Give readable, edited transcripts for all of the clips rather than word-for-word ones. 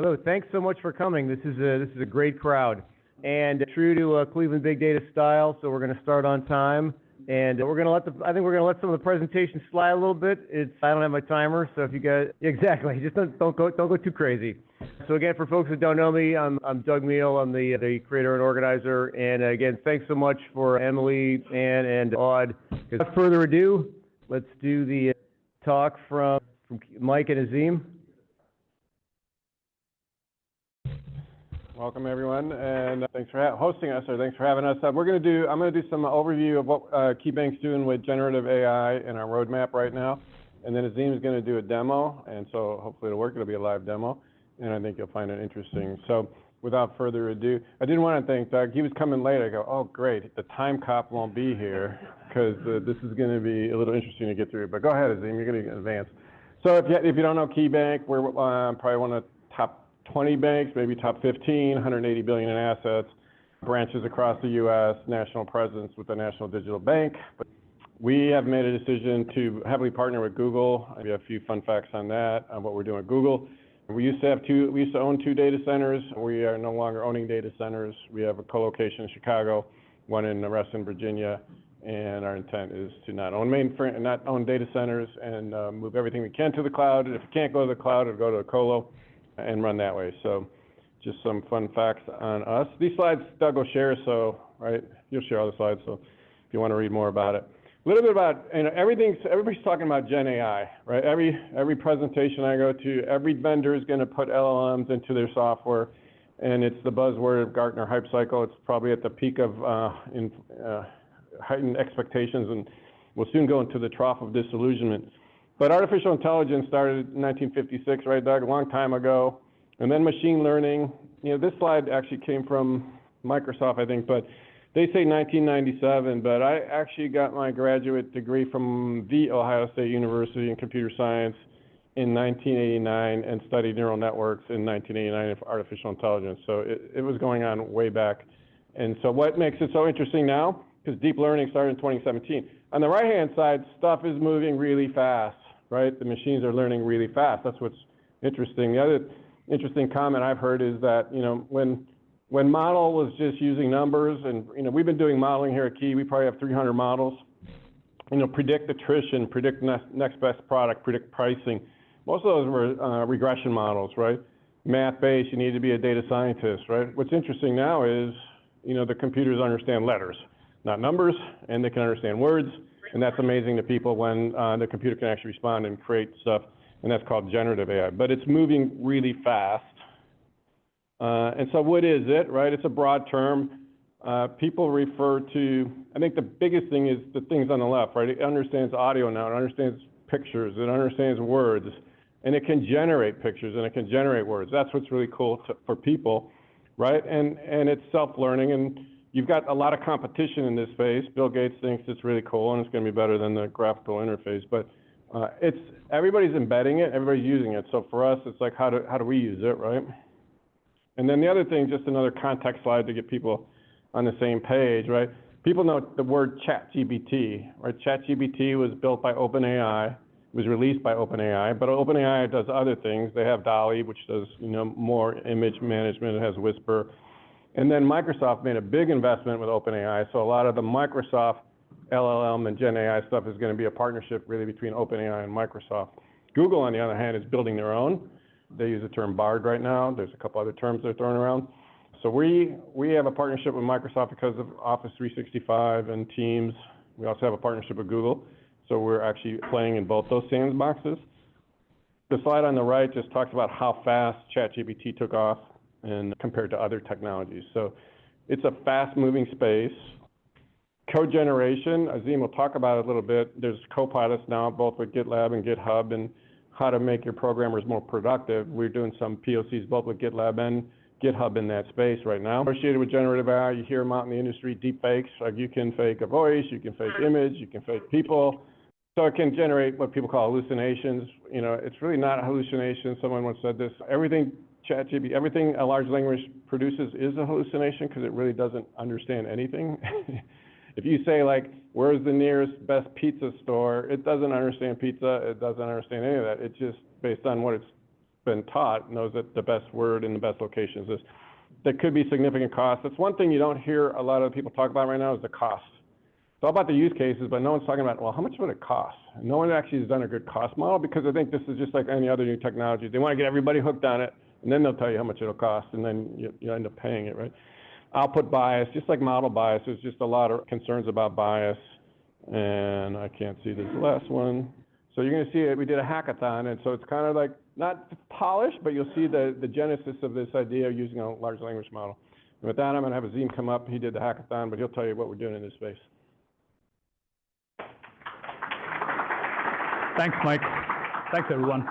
Hello, thanks so much for coming. This is a great crowd, and true to Cleveland Big Data style. So we're going to start on time, and we're going to I think we're going to let some of the presentation slide a little bit. I don't have my timer, so if you guys exactly, just don't go too crazy. So again, for folks that don't know me, I'm Doug Neal. I'm the creator and organizer, and again, thanks so much for Emily and Aud. Without further ado, let's do the talk from Mike and Azim. Welcome everyone, and thanks for hosting us, or thanks for having us. I'm going to do some overview of what KeyBank's doing with generative AI in our roadmap right now, and then Azim is going to do a demo, and so hopefully it'll work. It'll be a live demo, and I think you'll find it interesting. So without further ado, I did want to thank Doug. He was coming late. I go, oh great, the time cop won't be here because this is going to be a little interesting to get through. But go ahead, Azim, you're going to advance. So if you don't know KeyBank, we're probably one of the top 20 banks, maybe top 15, 180 billion in assets, branches across the U.S., national presence with the National Digital Bank. But we have made a decision to heavily partner with Google. We have a few fun facts on that, on what we're doing with Google. We used to own 2 data centers. We are no longer owning data centers. We have a co-location in Chicago, one in Reston, Virginia, and our intent is to not own data centers and move everything we can to the cloud. And if you can't go to the cloud, it'll go to a colo and run that way. So just some fun facts on us. These slides Doug will share, so right, you'll share all the slides, so if you want to read more about it. A little bit about, everybody's talking about Gen AI, right? Every presentation I go to, every vendor is going to put LLMs into their software, and it's the buzzword of Gartner hype cycle. It's probably at the peak of heightened expectations, and we'll soon go into the trough of disillusionment. But artificial intelligence started in 1956, right, Doug? A long time ago. And then machine learning. This slide actually came from Microsoft, I think, but they say 1997, but I actually got my graduate degree from the Ohio State University in computer science in 1989 and studied neural networks in 1989 for artificial intelligence. So it was going on way back. And so what makes it so interesting now? Because deep learning started in 2017. On the right-hand side, stuff is moving really fast. Right? The machines are learning really fast. That's what's interesting. The other interesting comment I've heard is that, when model was just using numbers, and, we've been doing modeling here at Key, we probably have 300 models, predict attrition, predict next best product, predict pricing. Most of those were regression models, right? Math-based, you need to be a data scientist, right? What's interesting now is, the computers understand letters, not numbers, and they can understand words. And that's amazing to people when the computer can actually respond and create stuff, and that's called generative AI. But it's moving really fast. And so what is it, right? It's a broad term. People refer to, I think the biggest thing is the things on the left, right? It understands audio now, it understands pictures, it understands words, and it can generate pictures, and it can generate words. That's what's really cool for people, right? And it's self-learning, and you've got a lot of competition in this space. Bill Gates thinks it's really cool and it's going to be better than the graphical interface, but everybody's embedding it, everybody's using it. So for us, it's like, how do we use it, right? And then the other thing, just another context slide to get people on the same page, right? People know the word ChatGPT, right? ChatGPT was built by OpenAI, was released by OpenAI, but OpenAI does other things. They have DALL-E, which does, more image management. It has Whisper. And then Microsoft made a big investment with OpenAI, so a lot of the Microsoft LLM and Gen AI stuff is going to be a partnership really between OpenAI and Microsoft. Google, on the other hand, is building their own. They use the term Bard right now. There's a couple other terms they're throwing around. So we have a partnership with Microsoft because of Office 365 and Teams. We also have a partnership with Google, so we're actually playing in both those sandboxes. The slide on the right just talks about how fast ChatGPT took off and compared to other technologies. So it's a fast-moving space. Code generation, Azim will talk about it a little bit. There's co-pilots now, both with GitLab and GitHub, and how to make your programmers more productive. We're doing some POCs both with GitLab and GitHub in that space right now. Associated with generative AI, you hear them out in the industry, deep fakes, like you can fake a voice, you can fake image, you can fake people. So it can generate what people call hallucinations. It's really not a hallucination. Someone once said this, everything a large language produces is a hallucination because it really doesn't understand anything. If you say, like, where's the nearest best pizza store, it doesn't understand pizza, it doesn't understand any of that. It's just based on what it's been taught knows that the best word in the best location is this. There could be significant costs. That's one thing you don't hear a lot of people talk about right now is the cost. It's all about the use cases, but no one's talking about, well, how much would it cost? No one actually has done a good cost model because I think this is just like any other new technology. They want to get everybody hooked on it, and then they'll tell you how much it'll cost, and then you end up paying it, right? Output bias, just like model bias, there's just a lot of concerns about bias, and I can't see this last one. So you're going to see it. We did a hackathon, and so it's kind of like not polished, but you'll see the genesis of this idea of using a large language model. And with that, I'm going to have Azim come up. He did the hackathon, but he'll tell you what we're doing in this space. Thanks, Mike. Thanks, everyone.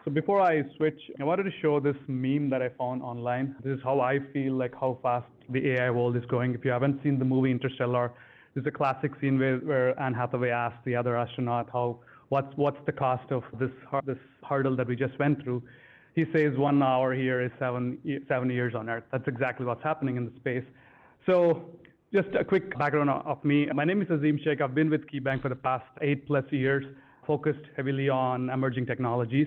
So before I switch, I wanted to show this meme that I found online. This is how I feel like how fast the AI world is going. If you haven't seen the movie Interstellar, this is a classic scene where Anne Hathaway asked the other astronaut what's the cost of this hurdle that we just went through. He says 1 hour here is 7 years on Earth. That's exactly what's happening in the space. So just a quick background of me. My name is Azim Sheikh. I've been with KeyBank for the past 8+ years, focused heavily on emerging technologies.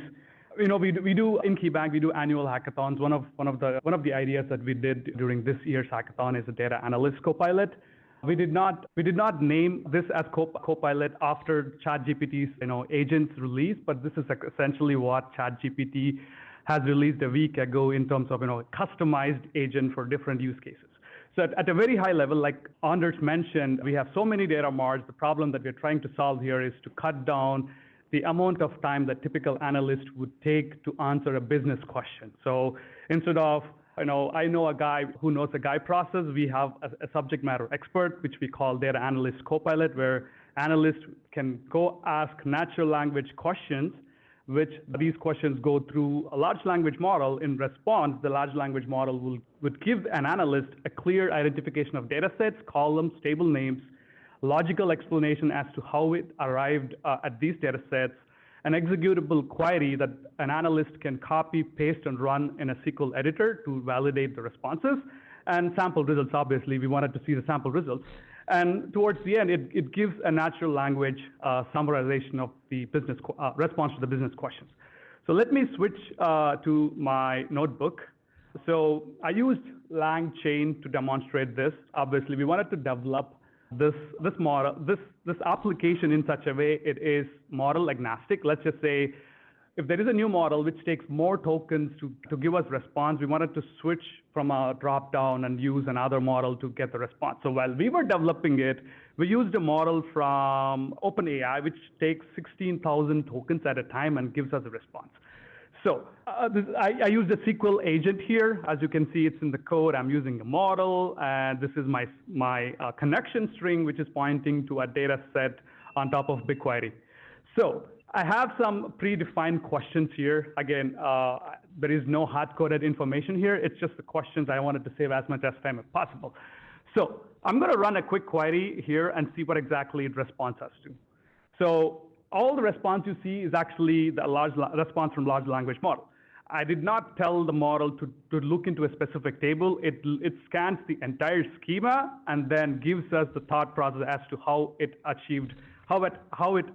You know, we do in KeyBank, we do annual hackathons. One of the ideas that we did during this year's hackathon is a data analyst copilot. We did not name this as copilot after ChatGPT's agents release, but this is essentially what ChatGPT has released a week ago in terms of customized agent for different use cases. So at a very high level, like Anders mentioned, we have so many data marts. The problem that we're trying to solve here is to cut down the amount of time that typical analyst would take to answer a business question. So instead of, I know a guy who knows a guy process, we have a subject matter expert, which we call data analyst copilot, where analysts can go ask natural language questions, which these questions go through a large language model. In response, the large language model would give an analyst a clear identification of data sets, columns, table names, logical explanation as to how it arrived at these data sets, an executable query that an analyst can copy, paste, and run in a SQL editor to validate the responses, and sample results. Obviously, we wanted to see the sample results. And towards the end, it gives a natural language summarization of the business response to the business questions. So let me switch to my notebook. So I used LangChain to demonstrate this. Obviously, we wanted to develop this model, this application in such a way it is model agnostic. Let's just say if there is a new model which takes more tokens to give us response, we wanted to switch from a drop down and use another model to get the response. So while we were developing it, we used a model from OpenAI which takes 16,000 tokens at a time and gives us a response. So I used a SQL agent here. As you can see, it's in the code. I'm using a model, and this is my connection string, which is pointing to a data set on top of BigQuery. So I have some predefined questions here. Again, there is no hard-coded information here. It's just the questions I wanted to save as much as time as possible. So I'm going to run a quick query here and see what exactly it responds us to. So all the response you see is actually the response from large language model. I did not tell the model to look into a specific table. It scans the entire schema and then gives us the thought process as to how it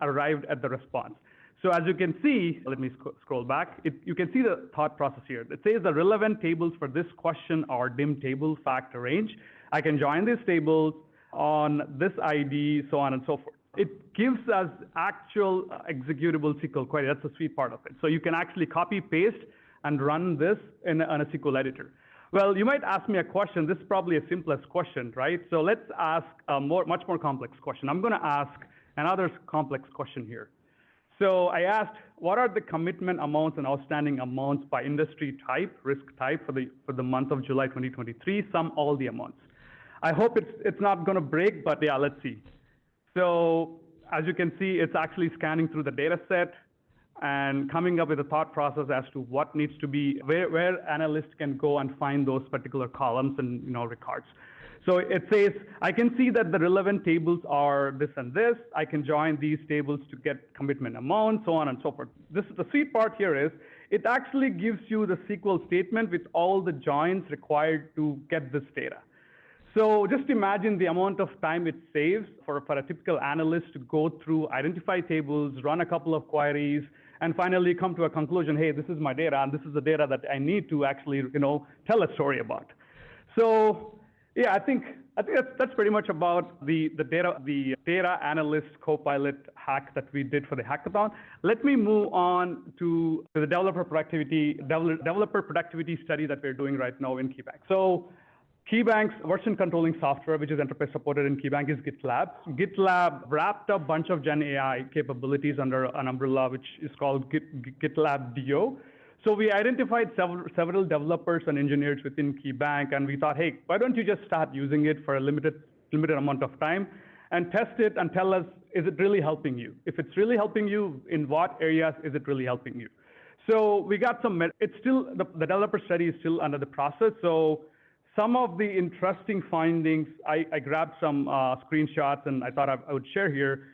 arrived at the response. So as you can see, let me scroll back. You can see the thought process here. It says the relevant tables for this question are dim table fact range. I can join these tables on this ID, so on and so forth. It gives us actual executable SQL query. That's the sweet part of it. So you can actually copy, paste, and run this in a SQL editor. Well, you might ask me a question. This is probably a simplest question, right? So let's ask a much more complex question. I'm going to ask another complex question here. So I asked, what are the commitment amounts and outstanding amounts by industry type, risk type for the month of July 2023? Sum all the amounts. I hope it's not going to break, but yeah, let's see. So as you can see, it's actually scanning through the data set and coming up with a thought process as to what needs to be, where analysts can go and find those particular columns and records. So it says, I can see that the relevant tables are this and this. I can join these tables to get commitment amount, so on and so forth. The sweet part here is, it actually gives you the SQL statement with all the joins required to get this data. So just imagine the amount of time it saves for a typical analyst to go through, identify tables, run a couple of queries, and finally come to a conclusion, hey, this is my data, and this is the data that I need to actually, tell a story about. So, yeah, I think that's pretty much about the data analyst copilot hack that we did for the hackathon. Let me move on to the developer productivity study that we're doing right now in KeyBank. So KeyBank's version controlling software, which is enterprise supported in KeyBank, is GitLab. GitLab wrapped a bunch of Gen AI capabilities under an umbrella, which is called GitLab DO. So we identified several developers and engineers within KeyBank, and we thought, hey, why don't you just start using it for a limited amount of time and test it and tell us, is it really helping you? If it's really helping you, in what areas is it really helping you? So we got it's still, the developer study is still under the process. So some of the interesting findings, I grabbed some screenshots and I thought I would share here.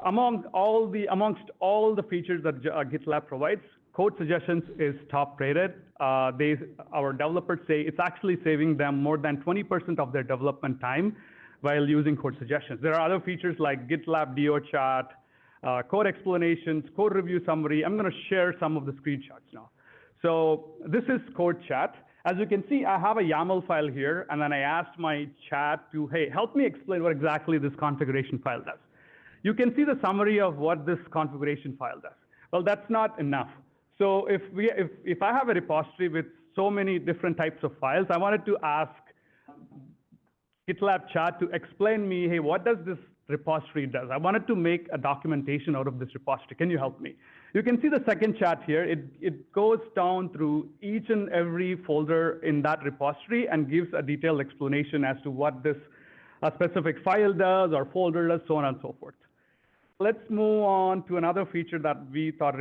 Amongst all the features that GitLab provides, code suggestions is top rated. Our developers say it's actually saving them more than 20% of their development time while using code suggestions. There are other features like GitLab DO chat, code explanations, code review summary. I'm going to share some of the screenshots now. So this is code chat. As you can see, I have a YAML file here, and then I asked my chat to, hey, help me explain what exactly this configuration file does. You can see the summary of what this configuration file does. Well, that's not enough. So if I have a repository with so many different types of files, I wanted to ask GitLab chat to explain me, hey, what does this repository do? I wanted to make a documentation out of this repository. Can you help me? You can see the second chat here. It goes down through each and every folder in that repository and gives a detailed explanation as to what this specific file does or folder does, so on and so forth. Let's move on to another feature that we thought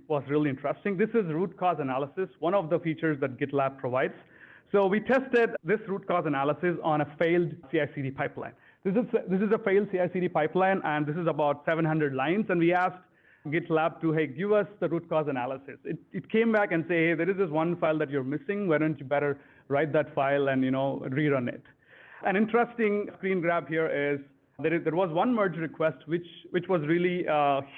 was really interesting. This is root cause analysis, one of the features that GitLab provides. So we tested this root cause analysis on a failed CI/CD pipeline. This is a failed CI/CD pipeline, and this is about 700 lines. And we asked GitLab to, hey, give us the root cause analysis. It came back and say, hey, there is this one file that you're missing. Why don't you better write that file and rerun it? An interesting screen grab here is there was one merge request which was really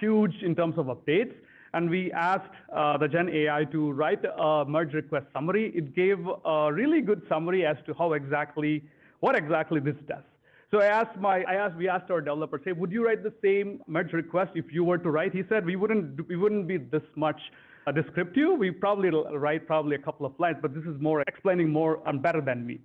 huge in terms of updates, and we asked the Gen AI to write a merge request summary. It gave a really good summary as to what exactly this does. So we asked our developers, hey, would you write the same merge request if you were to write? He said we wouldn't be this much descriptive. We probably write a couple of lines, but this is more explaining more and better than me.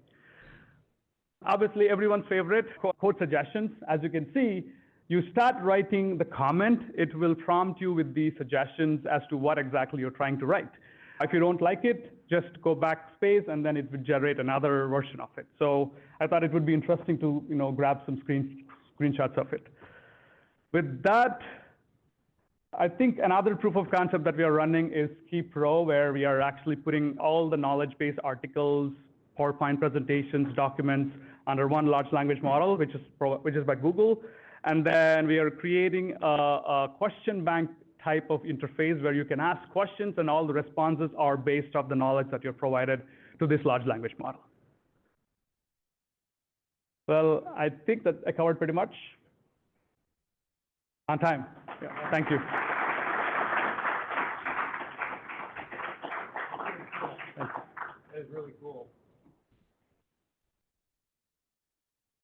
Obviously, everyone's favorite, code suggestions. As you can see, you start writing the comment, it will prompt you with the suggestions as to what exactly you're trying to write. If you don't like it, just go backspace, and then it will generate another version of it. So I thought it would be interesting to grab some screenshots of it. With that, I think another proof of concept that we are running is KeyPro, where we are actually putting all the knowledge base articles, PowerPoint presentations, documents under one large language model, which is by Google. And then we are creating a question bank type of interface where you can ask questions and all the responses are based off the knowledge that you're provided to this large language model. Well, I think that I covered pretty much on time. Yeah, thank you. That is really cool.